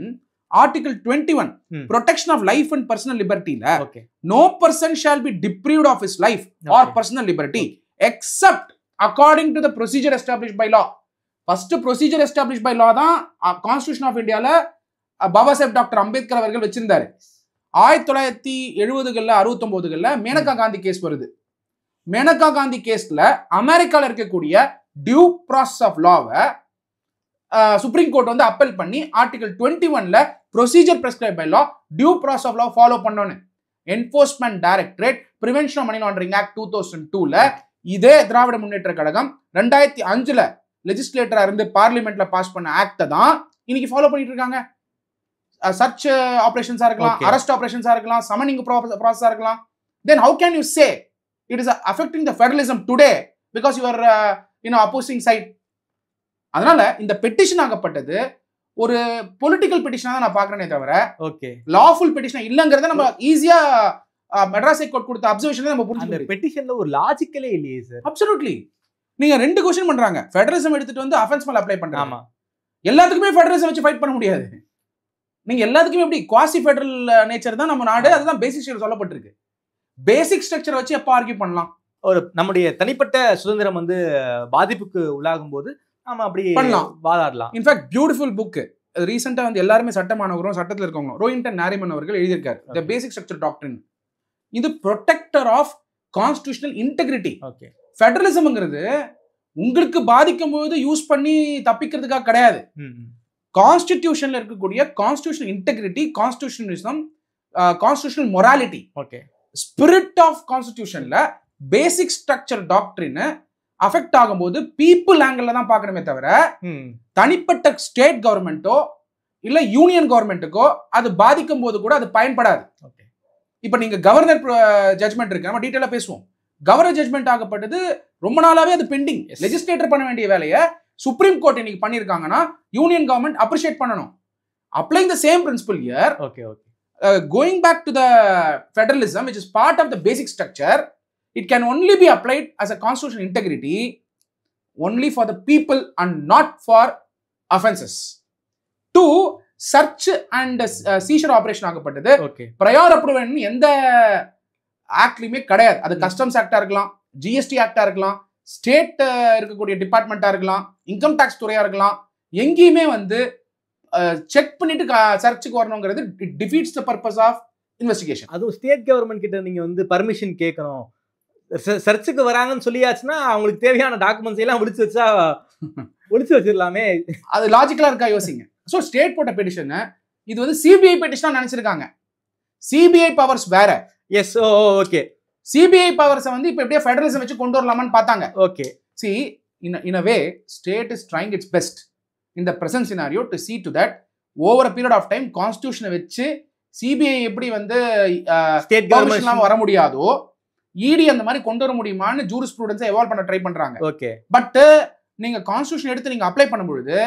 Speaker 4: article 21, protection of life and personal liberty, no person shall be deprived of his life or personal liberty except according to the procedure established by law. First procedure established by law தான் Constitution of Indiaல பாபா சாஹேப் டாக்டர் அம்பேத்கர் அவர்கள் வச்சிருந்தாரு. 1970களில் 69களில் மேனகா காந்தி கேஸ் வருது. மேனகா காந்தி கேஸ்ல அமெரிக்கால இருக்கக்கூடிய டியூ ப்ராசஸ் ஆஃப் லாவை சுப்ரீம் கோர்ட் வந்து அப்பீல் பண்ணி ஆர்டிகல் 21ல procedure prescribed by law due process of law follow பண்ணோன்னு enforcement directorate prevention of money laundering act 2002ல இதே திராவிட முன்னேற்ற கழகம் 2005ல லெஜிஸ்லேட்டரா இருந்து பார்லிமெண்ட்ல பாஸ் பண்ண ஆக்ட தான் இன்னைக்கு ஃபாலோ பண்ணிட்டு இருக்காங்க. சர்ச் ஆபரேஷன்ஸா இருக்கலாம், அரெஸ்ட் ஆபரேஷன்ஸா இருக்கலாம், சமனிங் ப்ராசஸா இருக்கலாம். Then how can you say it is affecting the federalism today because you are opposing side? அதனால இந்த பெட்டிஷன் ஆகப்பட்டது ஒரு பொலிட்டிக்கல் பெட்டிஷனா தான் நான் பாக்குறேனே தவிர லாஃபுல் பெட்டிஷன் இல்லங்கறத நம்ம ஈஸியா மெட்ராஸ் ஹை கோர்ட் கொடுத்த அப்சர்வேஷன்ல நம்ம புரிஞ்சுக்கலாம். அந்த
Speaker 5: பெட்டிஷன்ல ஒரு லாஜிக்கலே இல்லையே சார்.
Speaker 4: அப்சல்யூட்லி. நீங்க ரெண்டு क्वेश्चन பண்றாங்க. ஃபெடரலிசம் எடுத்துட்டு வந்து ஆஃபென்ஸ் மேல அப்ளை பண்றாங்க. ஆமா. எல்லாத்துக்குமே ஃபெடரலிசம் வச்சு ஃபைட் பண்ண முடியாது. நீங்க எல்லாத்துக்குமே எப்படி குவாசி ஃபெடரல் நேச்சர் தான் நம்ம நாடு. அதுதான் பேசிக் ஸ்ட்ரக்சர் சொல்லப்பட்டிருக்கு. பேசிக் ஸ்ட்ரக்சர் வச்சு எப்ப ஆர்கியூ பண்ணலாம்?
Speaker 5: ஒரு நம்முடைய தனிப்பட்ட சுதந்திரம் வந்து பாதிப்புக்கு உள்ளாகும் போது நாம அப்படி பண்ணலாம், வாதாடலாம்.
Speaker 4: இன்ஃபேக்ட் பியூட்டிஃபுல் புக் ரீசெண்டா வந்து எல்லாருமே சட்டமானவரும் சட்டத்தில் இருக்கவங்க ரோஹின்டன் நாரிமன் அவர்கள் எழுதியிருக்காரு. The basic structure doctrine. இது protector of constitutional integrity. Okay. ஃபெடரலிசம்ங்கிறது உங்களுக்கு பாதிக்கும் போது யூஸ் பண்ணி தப்பிக்கிறதுக்காக கிடையாது. கான்ஸ்டிடியூஷன்ல இருக்கக்கூடிய constitutional integrity, constitutionalism, constitutional morality, okay, spirit of கான்ஸ்டிடியூஷன்ல பேசிக் ஸ்ட்ரக்சர் டாக்ட்ரின் அஃபெக்ட் ஆகும்போது பீப்புள் ஆங்கிள் தான் பார்க்கணுமே தவிர தனிப்பட்ட ஸ்டேட் கவர்மெண்ட்டோ இல்ல யூனியன் கவர்மெண்ட்டுக்கோ அது பாதிக்கும் போது கூட அது பயன்படாது. இப்ப நீங்க கவர்னர் ஜட்மெண்ட் இருக்கு, நம்ம டீடைலா பேசுவோம். கவர்னர் ஜட்மெண்ட் ஆகப்பட்டது ரொம்ப நாளாவே அது பெண்டிங். லெஜிஸ்லேட்டர் பண்ண வேண்டிய வேலையை சுப்ரீம் கோர்ட் இன்னைக்கு பண்ணிருக்காங்கன்னா யூனியன் கவர்மெண்ட் அப்ரிஷியேட் பண்ணணும். Applying the same principle here. Okay okay. Going back to the federalism, which is part of the basic structure, it can only be applied as a constitutional integrity only for the people and not for offenses. Two, search and seizure operation ஆகப்பட்டது prior approval எந்த ஆக்ட்லயுமே கிடையாது. அது கஸ்டம்ஸ் ஆக்டா இருக்கலாம், ஜிஎஸ்டி ஆக்டா இருக்கலாம், ஸ்டேட் இருக்கக்கூடிய டிபார்ட்மெண்டா இருக்கலாம், இன்கம் டாக்ஸ் துறையா இருக்கலாம், எங்கேயுமே வந்து செக் பண்ணிட்டு சர்ச்சுக்கு வரணுங்கிறது it defeats the purpose of investigation.
Speaker 5: அதுவும் ஸ்டேட் கவர்மெண்ட் கிட்ட நீங்க வந்து பர்மிஷன் கேட்கணும். சர்ச்சுக்கு வராங்கன்னு சொல்லியாச்சுன்னா அவங்களுக்கு தேவையான டாக்குமெண்ட்ஸ் எல்லாம் ஒளிச்சு வச்சிடலாமே.
Speaker 4: அது லாஜிக்கலா இருக்கா யோசிங்க. ஸோ ஸ்டேட் போட்ட பெட்டிஷன் இது வந்து சிபிஐ பெட்டிஷனா நினைச்சிருக்காங்க. சிபிஐ பவர்ஸ் வேற.
Speaker 5: Yes, okay.
Speaker 4: சிபிஐ பவர்ஸை வந்து இப்போ எப்படியே ஃபெடரலிசம் வச்சு கொண்டு வரலாமான்னு பார்த்தாங்க.
Speaker 5: Okay.
Speaker 4: See in a way state is trying its best in the present scenario to see to that over a period of time constitution வச்சு சிபிஐ எப்படி வந்து ஸ்டேட் கவர்மெண்ட் வர முடியாதோ இடி அந்த மாதிரி கொண்டு வர முடியுமான்னு ஜூரிஸ்ப்ரூடன்ஸை எவால்வ் பண்ண ட்ரை பண்றாங்க.
Speaker 5: ஓகே.
Speaker 4: பட் நீங்க கான்ஸ்டிடியூஷன் எடுத்து நீங்க அப்ளை பண்ணும்பொழுது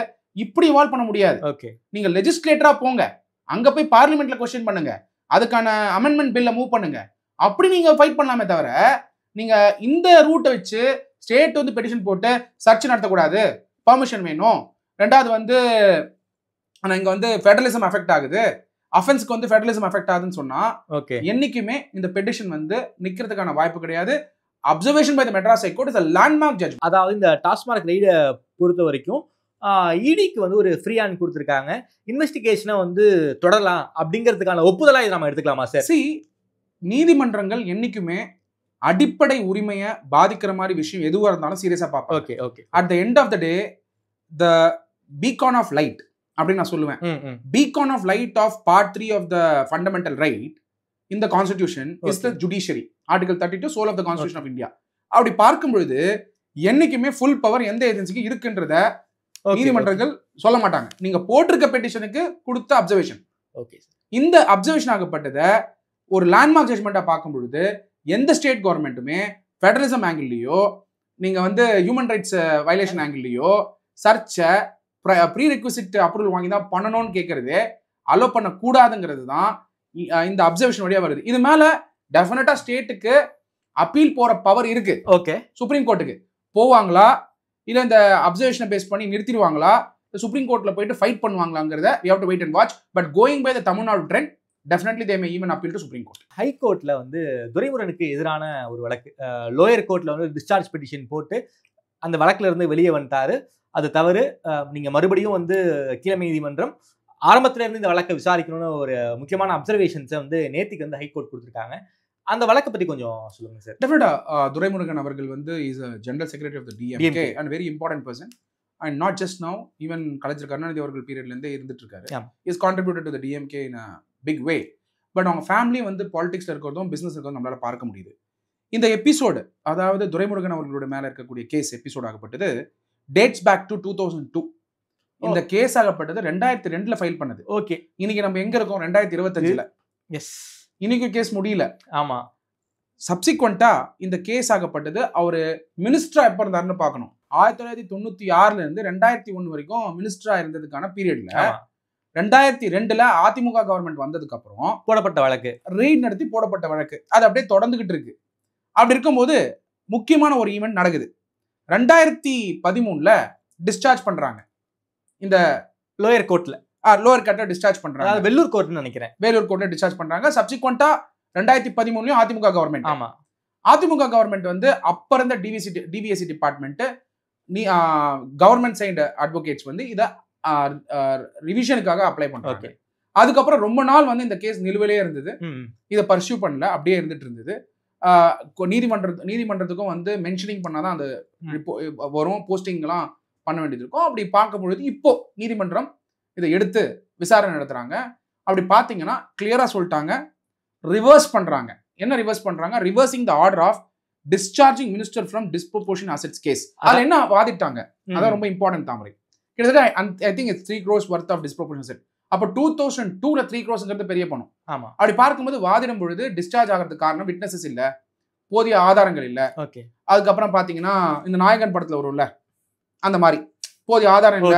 Speaker 4: இப்படி எவால்வ் பண்ண முடியாது.
Speaker 5: ஓகே.
Speaker 4: நீங்க லெஜிஸ்லேட்டரா போங்க, அங்க போய் பார்லிமெண்ட்ல கொஸ்டின் பண்ணுங்க, அதுக்கான அமெண்ட்மெண்ட் பில்ல மூவ் பண்ணுங்க, அப்படி நீங்க ஃபைட் பண்ணலாமே தவிர நீங்க இந்த ரூட்டை வச்சு ஸ்டேட் வந்து பெட்டிஷன் போட்டு சர்ச் நடத்தக்கூடாது, பர்மிஷன் வேணும். ரெண்டாவது வந்து இங்க வந்து ஃபெடரலிசம் அஃபெக்ட் ஆகுது, அஃபென்ஸ்க்கு வந்து ஃபெடரலிசம் அஃபெக்ட் ஆகுதுன்னு சொன்னா
Speaker 5: ஓகே
Speaker 4: என்னைக்குமே இந்த பெட்டிஷன் வந்து நிக்கிறதுக்கான வாய்ப்பு கிடையாது. Observation by the Madras high court is a landmark judgment.
Speaker 5: அதாவது இந்த டாஸ்மாக் ரெய்டை பொறுத்த வரைக்கும் இடிக்கு வந்து ஒரு ஃப்ரீ ஹேண்ட் கொடுத்துருக்காங்க, இன்வெஸ்டிகேஷனை வந்து தொடரலாம் அப்படிங்கிறதுக்கான ஒப்புதலா இதை நம்ம எடுத்துக்கலாமா சார்?
Speaker 4: நீதிமன்றங்கள் என்னைக்குமே அடிப்படை உரிமையை பாதிக்கிற மாதிரி விஷயம் எதுவாக இருந்தாலும் சீரியஸா பார்ப்பாங்க.
Speaker 5: Okay okay.
Speaker 4: At the end of the day the beacon of light அப்படின்னு நான் சொல்லுவேன். Beacon of light of part 3 of the fundamental right இந்த constitution is the judiciary, article 32 soul of the constitution of India. அப்படி பார்க்கும் பொழுது என்னைக்குமே ஃபுல் பவர் எந்த ஏஜென்சிக்கு இருக்குன்றத நீதிமன்றங்கள் சொல்ல மாட்டாங்க. நீங்க போட்டிருக்க பெட்டிஷனுக்கு கொடுத்த அப்சர்வேஷன்,
Speaker 5: ஓகே,
Speaker 4: இந்த அப்சர்வேஷன் ஆகப்பட்டதை ஒரு லேண்ட்மார்க் ஜட்மெண்டா பார்க்கும் பொழுது எந்த ஸ்டேட் கவர்மெண்ட்டுமே ஃபெடரலிசம் ஆங்கிள்லயோ நீங்க வந்து ஹியூமன் ரைட்ஸ் வயலேஷன் ஆங்கிள்லயோ சர்ச்சை ப்ரீ ரெக்விசிட் அப்ரூவல் வாங்கி தான் பண்ணணும்னு கேட்கறது அலோ பண்ணக்கூடாதுங்கிறது தான் இந்த அப்சர்வேஷன் வழியா வருது. இது மேல டெஃபினட்டா ஸ்டேட்டுக்கு அப்பீல் போற பவர் இருக்கு.
Speaker 5: ஓகே.
Speaker 4: சுப்ரீம் கோர்ட்டுக்கு போவாங்களா இல்ல இந்த அப்சர்வேஷனை பேஸ் பண்ணி நிறுத்திடுவாங்களா, சுப்ரீம் கோர்ட்ல போயிட்டு fight பண்ணுவாங்களாங்கிறத we have to wait and watch. But going by the Tamil Nadu trend, definitely they may even appeal to Supreme Court.
Speaker 5: High கோர்ட்ல வந்து துரைமுருகனுக்கு எதிரான ஒரு வழக்கு, லோயர் கோர்ட்ல வந்து டிஸ்சார்ஜ் பெட்டிஷன் போட்டு அந்த வழக்குல இருந்து வெளியே வந்துட்டாரு. அது தவறு, நீங்க மறுபடியும் வந்து கீழமை நீதிமன்றம் ஆரம்பத்துல இருந்து இந்த வழக்கை விசாரிக்கணும்னு ஒரு முக்கியமான அப்சர்வேஷன்ஸை வந்து நேத்திக்கு வந்து ஹைகோர்ட் கொடுத்துருக்காங்க. அந்த வழக்கை பத்தி கொஞ்சம் சொல்லுங்க சார்.
Speaker 4: டெஃபினட்டா துரைமுருகன் அவர்கள் வந்து is general secretary of the DMK and very important person. And not just now, even Kalaignar Karunanidhi அவர்கள் பீரியட்ல இருந்தே இருந்துட்டு இருக்காரு. Is contributed to the DMK in a big way. But அவங்க ஃபேமிலி வந்து பாலிடிக்ஸ்ல இருக்கிறதும் பிசினஸ் இருக்கிறதும் நம்மளால பார்க்க முடியுது. இந்த எபிசோடு, அதாவது துரைமுருகன் அவர்களோட மேல இருக்கக்கூடிய கேஸ் எபிசோட் ஆகப்பட்டது டேட்ஸ் பேக் டு 2002. இந்த கேஸ் ஆகப்பட்டது 2002ல ஃபைல் பண்ணது.
Speaker 5: ஓகே.
Speaker 4: இன்னைக்கு நம்ம எங்க இருக்கோம்? 2025ல.
Speaker 5: எஸ்.
Speaker 4: இன்னைக்கு கேஸ் முடியல.
Speaker 5: ஆமா.
Speaker 4: சப்சிக்வெண்டா இந்த கேஸ் ஆகப்பட்டது அவரு மினிஸ்டரா எப்ப இருந்தாருன்னு பார்க்கணும். 1996ல இருந்து 2001 வரைக்கும் மினிஸ்டரா இருந்ததுக்கான பீரியட்ல 2002ல அதிமுக கவர்மெண்ட் வந்ததுக்கு அப்புறம்
Speaker 5: போடப்பட்ட வழக்கு,
Speaker 4: ரெய்ட் நடத்தி போடப்பட்ட வழக்கு, அது அப்படியே தொடர்ந்துகிட்டு இருக்கு. அப்படி இருக்கும்போது முக்கியமான ஒரு ஈவெண்ட் நடக்குது. 2013ல டிஸ்சார்ஜ் பண்றாங்க. இந்த
Speaker 5: லோயர் கோர்ட்ல
Speaker 4: லோயர் கோர்ட்ல டிஸ்சார்ஜ் பண்றாங்க.
Speaker 5: வெள்ளூர் கோர்ட்னு நினைக்கிறேன்.
Speaker 4: வேலூர் கோர்ட்ல டிஸ்சார்ஜ் பண்றாங்க. சப்சிக்வெண்டா 2013லயும் அதிமுக கவர்மெண்ட்.
Speaker 5: ஆமா.
Speaker 4: அதிமுக கவர்மெண்ட் வந்து அப்ப இருந்த DVSC department government side advocates வந்து இதை ரிவிஷனுக்காக அப்ளை பண்றாங்க. அதுக்கப்புறம் ரொம்ப நாள் வந்து இந்த கேஸ் நிலுவையிலே இருந்தது. இதை பர்சியூ பண்ணல, அப்படியே இருந்துட்டு இருந்தது. நீதிமன்றத்துக்கும் வந்து மென்ஷனிங் பண்ணாதான் அந்த வரும், போஸ்டிங்லாம் பண்ண வேண்டியது இருக்கும். அப்படி பார்க்கும் பொழுது இப்போ நீதிமன்றம் இதை எடுத்து விசாரணை நடத்துறாங்க. அப்படி பார்த்தீங்கன்னா கிளியரா சொல்லிட்டாங்க, ரிவர்ஸ் பண்றாங்க. என்ன ரிவர்ஸ் பண்றாங்க? Reversing the order of discharging minister from disproportionate assets case. அதுல என்ன வாதிட்டாங்க? அதான் ரொம்ப இம்பார்ட்டன்ட் தாமரை. கிட்டத்தட்ட I think it's 3 crores worth of disproportionate asset. அப்போ 2002ல 3 crores பெரிய பணம்.
Speaker 5: ஆமா.
Speaker 4: அப்படி பார்க்கும்போது வாதிடும் பொழுது டிஸ்சார்ஜ் ஆகிறதுக்கு காரணம் விட்னஸஸ் இல்ல, போதிய ஆதாரங்கள் இல்ல.
Speaker 5: ஓகே.
Speaker 4: அதுக்கப்புறம் பாத்தீங்கன்னா இந்த நாயகன் படத்துல வரும்ல அந்த மாதிரி போதிய ஆதாரம் இல்ல.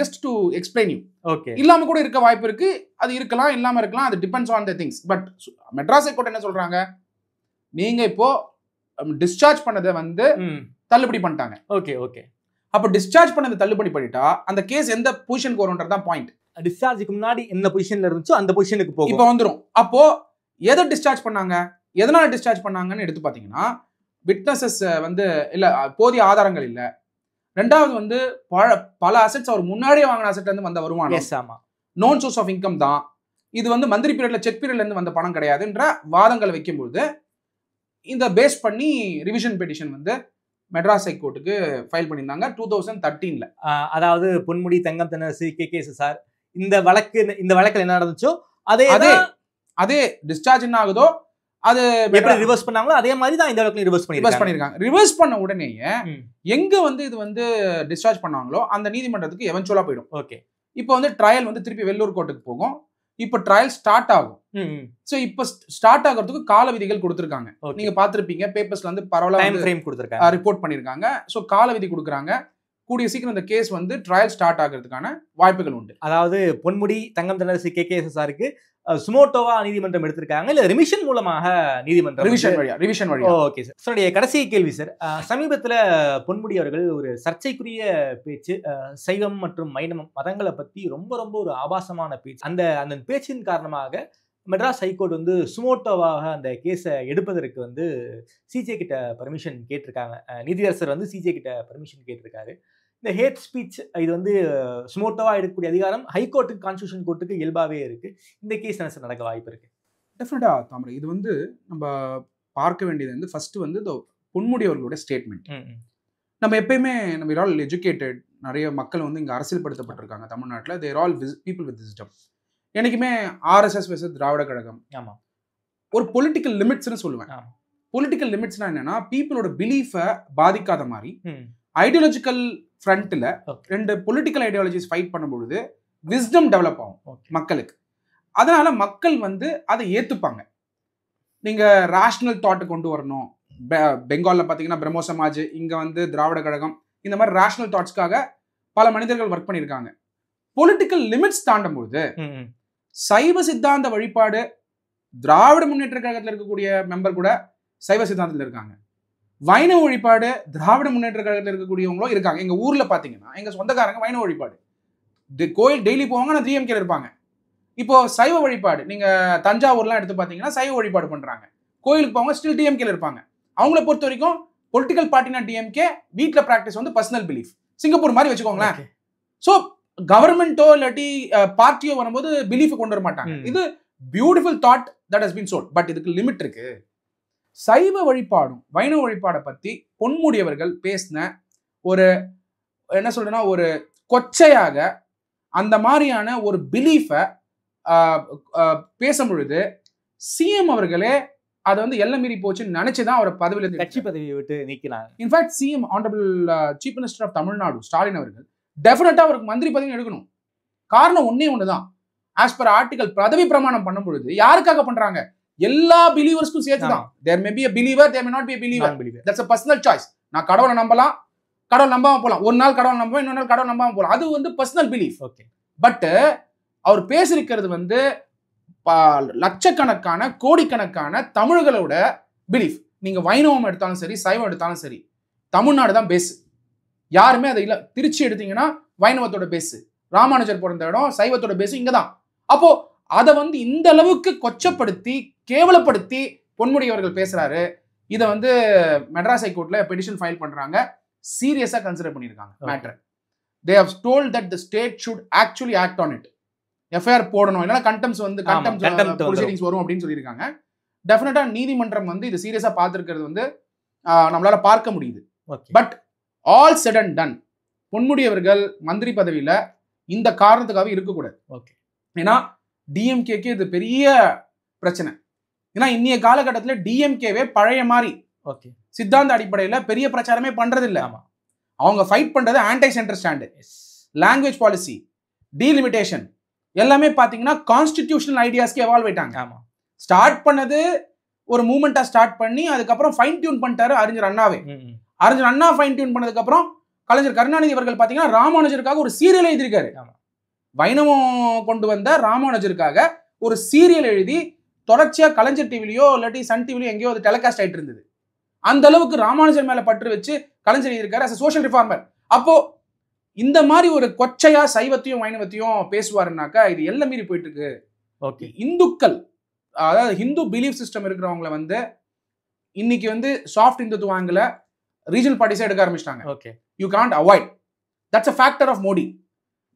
Speaker 4: Just to explain you.
Speaker 5: Okay.
Speaker 4: இல்லாம கூட இருக்க வாய்ப்பு இருக்கு, அது இருக்கலாம், இல்லாம இருக்கலாம், அது depends on the things. But Madras high court என்ன சொல்றாங்க? நீங்க இப்போ டிஸ்சார்ஜ் பண்ணதை வந்து தள்ளுபடி பண்ணிட்டாங்க.
Speaker 5: Okay okay.
Speaker 4: அப்ப டிஸ்சார்ஜ் பண்ணதை தள்ளுபடி பண்ணிட்டா அந்த கேஸ் எந்த பொசிஷனுக்கு வரும்ன்றதான் பாயிண்ட்.
Speaker 5: டிஸ்சார்ஜுக்கு முன்னாடி என்ன பொசிஷன்ல இருந்துச்சோ அந்த பொசிஷனுக்கு போகும்.
Speaker 4: இப்போ வந்துரும். அப்போ எதை டிஸ்சார்ஜ் பண்ணாங்க, எதனால டிஸ்சார்ஜ் பண்ணாங்கன்னு எடுத்து பாத்தீங்கன்னா விட்னஸஸ் வந்து இல்ல, போதிய ஆதாரங்கள் இல்ல. ரெண்டாவது வந்து பல அசெட்ஸ் அவர் முன்னாடியே வாங்கின அசெட்ல இருந்து வந்த வருமானம், நோன் சோர்ஸ் ஆஃப் இன்கம் தான் இது. வந்து மந்திரி பீரியட்ல செக் பீரியட்ல இருந்து வந்த பணம் கிடையாதுன்ற வாதங்களை வைக்கும்போது இந்த பேஸ் பண்ணி ரிவிஷன் பெட்டிஷன் வந்து மெட்ராஸ் ஹைகோர்ட்டுக்கு ஃபைல் பண்ணியிருந்தாங்க 2013ல.
Speaker 5: அதாவது பொன்முடி, தங்கம் தென்னரசு, KKSSR இந்த வழக்கில் என்ன நடந்துச்சோ
Speaker 4: அதே டிஸ்சார்ஜ் என்ன ஆகுதோ அது
Speaker 5: ரிவர்ஸ் பண்ணாங்களோ அதே மாதிரி தான் இந்த வழக்கில் ரிவர்ஸ் பண்ணிருக்காங்க.
Speaker 4: ரிவர்ஸ் பண்ண உடனேயே எங்க வந்து இது வந்து டிஸ்சார்ஜ் பண்ணாங்களோ அந்த நீதிமன்றத்துக்கு எவென்ச்சுவலா போயிடும்.
Speaker 5: ஓகே.
Speaker 4: இப்போ வந்து ட்ரையல் வந்து திருப்பி வெள்ளூர் கோர்ட்டுக்கு போகும். இப்ப ட்ரையல் ஸ்டார்ட் ஆகும். சோ இப்ப ஸ்டார்ட் ஆகிறதுக்கு கால விதிகள் கொடுத்திருக்காங்க. நீங்க பாத்திருப்பீங்க பேப்பர்ஸ்ல வந்து பரவலா ரிப்போர்ட் பண்ணிருக்காங்க. சோ கால விதி கொடுக்குறாங்க. கூடிய சீக்கிரம் இந்த கேஸ் வந்து ட்ரையல் ஸ்டார்ட் ஆகிறதுக்கான வாய்ப்புகள் உண்டு.
Speaker 5: அதாவது பொன்முடி தங்கம் தென்னரசு KKSSRக்கு சுமோட்டோவா நீதிமன்றம் எடுத்திருக்காங்க, இல்ல ரிமிஷன் மூலமாக நீதிமன்றம்
Speaker 4: ரிவிஷன் வழியா.
Speaker 5: Okay sir. என்னுடைய கடைசி கேள்வி சார், சமீபத்துல பொன்முடி அவர்கள் ஒரு சர்ச்சைக்குரிய பேச்சு, சைவம் மற்றும் வைணவம் மதங்களை பத்தி ரொம்ப ரொம்ப ஒரு ஆபாசமான பேச்சு, அந்த பேச்சின் காரணமாக மெட்ராஸ் ஹைகோர்ட் வந்து சுமோட்டோவாக அந்த கேஸை எடுப்பதற்கு வந்து சிஜே கிட்ட பர்மிஷன் கேட்டிருக்காங்க. நீதியரசர் வந்து சிஜே கிட்ட பர்மிஷன் கேட்டிருக்காரு. இந்த ஹேட் ஸ்பீச் இது வந்து சுமோட்டோவா எடுக்கக்கூடிய அதிகாரம் ஹைகோர்ட்டுக்கு கான்ஸ்டியூஷன் கோர்ட்டுக்கு இயல்பாவே இருக்கு. இந்த கேஸ் என்ன நடக்க வாய்ப்பு இருக்கு?
Speaker 4: டெஃபினட்டா தாமரை, இது வந்து நம்ம பார்க்க வேண்டியது வந்து ஃபர்ஸ்ட் வந்து பொன்முடி அவர்களுடைய ஸ்டேட்மெண்ட். நம்ம எப்பயுமே நம்ம ஆல் எஜுகேட்டட், நிறைய மக்கள் வந்து இங்க அரசியல்படுத்தப்பட்டிருக்காங்க தமிழ்நாட்டில். தேர் ஆல் பீப்புள் வித் விஸ்டம். எனக்குமே RSS வெர்சஸ் திராவிட கழகம் ஒரு பொலிட்டிக்கல் லிமிட்ஸ்னு சொல்லுவேன். பொலிட்டிக்கல் லிமிட்ஸ்னா என்னன்னா பீப்புளோட பிலீஃபை பாதிக்காத மாதிரி ஐடியாலஜிக்கல் ஃப்ரண்ட்ல ரெண்டு பொலிட்டிக்கல் ஐடியாலஜிஸ் ஃபைட் பண்ணும்பொழுது விஸ்டம் டெவலப் ஆகும் மக்களுக்கு. அதனால மக்கள் வந்து அதை ஏத்துப்பாங்க. நீங்க ரேஷனல் தாட் கொண்டு வரணும். பெங்கால்ல பாத்தீங்கன்னா பிரம்மோ சமாஜ், இங்க வந்து திராவிட கழகம், இந்த மாதிரி ரேஷனல் தாட்ஸ்க்காக பல மனிதர்கள் ஒர்க் பண்ணியிருக்காங்க. பொலிட்டிக்கல் லிமிட்ஸ் தாண்டும் பொழுது சைவ சித்தாந்த வழிபாடு, திராவிட முன்னேற்ற கழகத்தில் இருக்கக்கூடிய மெம்பர் கூட சைவ சித்தாந்தத்தில் இருக்காங்க. வைணவ வழிபாடு திராவிட முன்னேற்ற கழகத்தில் இருக்கக்கூடியவங்களும் இருக்காங்க. எங்க ஊர்ல பாத்தீங்கன்னா எங்க சொந்தக்காரங்க வைணவ வழிபாடு கோயில் டெய்லி போவாங்க, நான் DMK இருப்பாங்க. இப்போ சைவ வழிபாடு நீங்க தஞ்சாவூர்லாம் எடுத்து பாத்தீங்கன்னா சைவ வழிபாடு பண்றாங்க, கோயிலுக்கு போவாங்க, ஸ்டில் DMK இருப்பாங்க. அவங்கள பொறுத்த வரைக்கும் பொலிட்டிக்கல் பார்ட்டினா DMK, வீட்ல பிராக்டிஸ் வந்து பர்சனல் பிலீஃப். சிங்கப்பூர் மாதிரி வச்சுக்கோங்களேன். ஸோ கவர்மெண்ட்டோ இல்லாட்டி பார்ட்டியோ வரும்போது பிலீஃப் கொண்டு வர மாட்டாங்க. இது beautiful thought that has been sold. But இதுக்கு லிமிட் இருக்கு. சைவ வழிபாடும் வைணவ வழிபாடை பத்தி பொன்முடியவர்கள் பேசின ஒரு என்ன சொல்றேன்னா ஒரு கொச்சையாக அந்த மாதிரியான ஒரு பிலீஃபை பேசும் பொழுது சிஎம் அவர்களே அதை வந்து எல்லை மீறி போச்சுன்னு நினைச்சுதான் அவர் பதவியிலிருந்து
Speaker 5: கட்சி பதவியை விட்டு நீக்கினாங்க.
Speaker 4: In fact CM honourable chief minister of Tamil Nadu Stalin அவர்கள் டெஃபினட்டா அவருக்கு மந்திரி பதவி எடுக்கணும். காரணம் ஒன்னே ஒண்ணுதான். ஆஸ் பர் ஆர்டிகல் பதவி பிரமாணம் பண்ணும் பொழுது யாருக்காக பண்றாங்க? எல்லா பிலீவர்ஸ்க்கும் சேர்த்து தான். There may be a believer, there may not be a believer. That's a personal choice. நான் கடவுளை நம்பலாம், கடவுள் நம்பாம போலாம். ஒரு நாள் கடவுள் நம்புவேன், இன்னொரு நாள் கடவுள் நம்பாம போலாம். அது வந்து பர்சனல் பிலீஃப். ஓகே. பட் அவர் பேசிருக்கிறது வந்து லட்சக்கணக்கான கோடிக்கணக்கான தமிழர்களோட பிலீஃப். நீங்க வைணவம் எடுத்தாலும் சரி, சைவம் எடுத்தாலும் சரி, தமிழ்நாடு தான் பேஸ். யாருமே அதை இல்ல. திருச்சி எடுத்தீங்கன்னா வைணவத்தோட பேஸ், ராமானுஜர் பிறந்த இடம் சைவத்தோட பேஸ் இங்கதான். அப்போ அதை வந்து இந்த அளவுக்கு கொச்சப்படுத்தி கேவலப்படுத்தி பொன்முடி அவர்கள் பேசுறாரு. இதை வந்து மெட்ராஸ் ஹைகோர்ட்ல பெட்டிஷன் ஃபைல் பண்றாங்க. சீரியஸா கன்சிடர் பண்ணிருக்காங்க matter. They have told that the state should actually act on it. FIR போடணும், இல்லைன்னா கண்டெம்ஸ் வந்து ப்ரொசீடிங்ஸ் வரும் அப்படின்னு சொல்லியிருக்காங்க. டெஃபினட்டா நீதிமன்றம் வந்து இது சீரியஸா பார்த்துருக்கிறது வந்து நம்மளால பார்க்க முடியுது. But all set and ton Ponmudi அவர்கள் மந்திரி பதவியில இந்த காரணத்துக்காக இருக்கக்கூடாது. ஏன்னா டிஎம்கேக்கு இது பெரிய பிரச்சனை. ஏன்னா இன்னைய காலகட்டத்தில் டிஎம்கேவே பழைய மாதிரி சித்தாந்த அடிப்படையில் பெரிய பிரச்சாரமே பண்றது இல்லை. அவங்க ஃபைட் பண்றது anti centre stand, language policy, delimitation எல்லாமே பாத்தீங்கன்னா கான்ஸ்டிடியூஷனல் ஐடியாஸ்க்கு எவால்வ் ஆயிட்டாங்க. ஸ்டார்ட் பண்ணது ஒரு மூவ்மெண்டா ஸ்டார்ட் பண்ணி அதுக்கப்புறம் ஃபைன் டியூன் பண்ணிட்டாரு அறிஞர் அண்ணாவே. அறிஞர் அண்ணா ஃபைன் டியூன் பண்ணதுக்கு அப்புறம் கலைஞர் கருணாநிதி அவர்கள் பாத்தீங்கன்னா ராமானுஜருக்காக ஒரு சீரியல் எழுதியிருக்காரு. வைணவம் கொண்டு வந்த ராமானுஜருக்காக ஒரு சீரியல் எழுதி தொடர்ச்சியா கலைஞர் டிவிலையோ இல்லாட்டி சன் டிவிலையோ எங்கேயோ அது டெலிகாஸ்ட் ஆயிட்டு இருந்தது. அந்த அளவுக்கு ராமானுஜர் மேல பற்று வச்சு கலைஞர் எழுதியிருக்காரு as a social reformer. அப்போ இந்த மாதிரி ஒரு கொச்சையா சைவத்தையும் வைணவத்தையும் பேசுவாருன்னாக்கா இது எல்லாம் மீறி போயிட்டு இருக்கு. ஓகே, இந்துக்கள் அதாவது ஹிந்து பிலீஃப் சிஸ்டம் இருக்கிறவங்களை வந்து இன்னைக்கு வந்து சாஃப்ட் இந்துத்துவாங்கல ரீஜனல் பார்ட்டிஸா எடுக்க ஆரம்பிச்சிட்டாங்க. Okay, you can't avoid. That's a factor of Modi.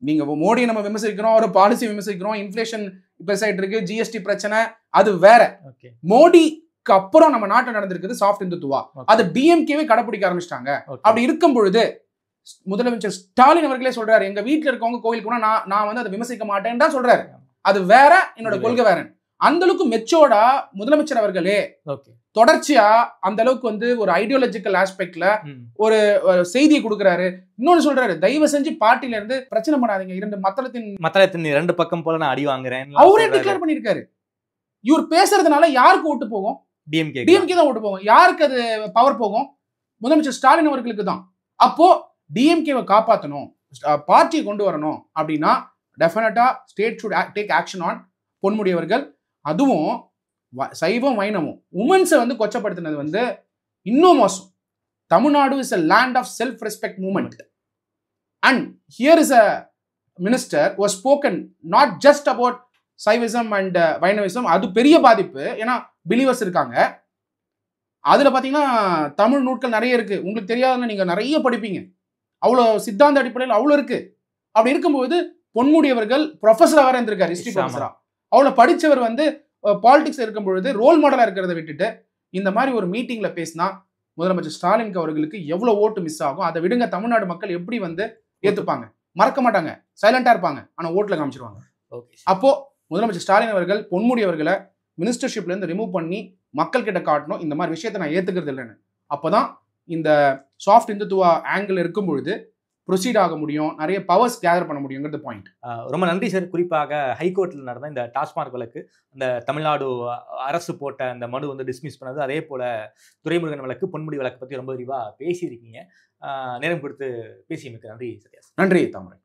Speaker 4: நீங்க மோடியை நம்ம விமர்சிக்கிறோம், ஒரு பாலிசி விமர்சிக்கிறோம், இன்ஃபிளேஷன் பெருசாயிட்டு இருக்கு, ஜிஎஸ்டி பிரச்சனை, அது வேற. மோடிக்கு அப்புறம் நம்ம நாட்டில் நடந்திருக்குது சாஃப்ட் இந்துத்துவா. அது டிஎம்கேவே கடைபிடிக்க ஆரம்பிச்சிட்டாங்க. அப்படி இருக்கும் பொழுது முதலமைச்சர் ஸ்டாலின் அவர்களே சொல்றாரு, எங்க வீட்டுல இருக்கவங்க கோயிலுக்கு போனா நான் வந்து அதை விமர்சிக்க மாட்டேன்னு தான் சொல்றாரு. அது வேற, என்னோட கொள்கை வேற. அந்த அளவுக்கு மெச்சோர்டா முதலமைச்சர் அவர்களே தொடர்ச்சியா அந்த அளவுக்கு வந்து ஒரு ஐடியாலஜிக்கல் ஆஸ்பெக்ட்ல ஒரு செய்தியை கொடுக்குறாரு. இன்னொன்னு சொல்றாரு, தயவு செஞ்சு பார்ட்டில இருந்து பிரச்சனை பண்ணாதீங்க, இரண்டு மத்தளத்தின் இரண்டு பக்கம் போல நான் அடி வாங்குறேன் அவரே டிக்ளேர் பண்ணிருக்காரு. இவர் பேசுறதுனால யாருக்கு ஓட்டு போகும்? டிஎம்கே தான் ஓட்டு போகும். யாருக்கு அது பவர் போகும்? முதலமைச்சர் ஸ்டாலின் அவர்களுக்கு தான். அப்போ டிஎம்கேவை காப்பாற்றணும், பார்ட்டியை கொண்டு வரணும் அப்படின்னா டெஃபினட்டா state should take action on Ponmudi அவர்கள். அதுவும் சைவம் வைணவம் உமன்ஸை வந்து கொச்சப்படுத்தினது வந்து இன்னும் மோசம். Tamil Nadu is a land of self respect movement and here is a minister who has spoken not just about Saivism and Vaishnavism. அது பெரிய பாதிப்பு, ஏன்னா பிலீவர்ஸ் இருக்காங்க. அதுல பாத்தீங்கன்னா தமிழ் நூட்கள் நிறைய இருக்கு, உங்களுக்கு தெரியாதுன்னு நீங்க நிறைய படிப்பீங்க, அவ்வளோ சித்தாந்த அடிப்படையில் அவ்வளோ இருக்கு. அப்படி இருக்கும்போது பொன்முடி அவர்கள் ப்ரொஃபஸரா வேற இருந்திருக்காரு, ஹிஸ்டரி ப்ரொஃபஸரா. அவ்வளோ படிச்சவர் வந்து பாலிடிக்ஸ் இருக்கும் பொழுது ரோல் மாடலா இருக்கிறத விட்டுட்டு இந்த மாதிரி ஒரு மீட்டிங்ல பேசினா முதலமைச்சர் ஸ்டாலின் அவர்களுக்கு எவ்வளவு ஓட்டு மிஸ் ஆகும். அதை விடுங்க, தமிழ்நாடு மக்கள் எப்படி வந்து ஏத்துப்பாங்க? மறக்க மாட்டாங்க, சைலண்டா இருப்பாங்க, ஆனா ஓட்டுல காமிச்சிருவாங்க. அப்போ முதலமைச்சர் ஸ்டாலின் அவர்கள் பொன்முடி அவர்களை மினிஸ்டர்ஷிப்ல இருந்து ரிமூவ் பண்ணி மக்கள் கிட்ட காட்டணும், இந்த மாதிரி விஷயத்தை நான் ஏத்துக்கிறது இல்லைன்னு. அப்பதான் இந்த சாஃப்ட் இந்துத்துவா ஆங்கிள் இருக்கும் பொழுது ப்ரொசீட் ஆக முடியும், நிறைய பவர்ஸ் கேதர் பண்ண முடியுங்கிறது பாயிண்ட்.
Speaker 5: ரொம்ப நன்றி சார். குறிப்பாக ஹைகோர்ட்டில் நடந்த இந்த டாஸ்மாக் வழக்கு, அந்த தமிழ்நாடு அரசு போட்ட அந்த மனு வந்து டிஸ்மிஸ் பண்ணது, அதே போல துரைமுருகன் வழக்கு, பொன்முடி வழக்கு பற்றி ரொம்ப விரிவாக பேசியிருக்கீங்க. நேரம் கொடுத்து பேசியமைக்கு நன்றி. சரியா,
Speaker 4: நன்றி தாமரை.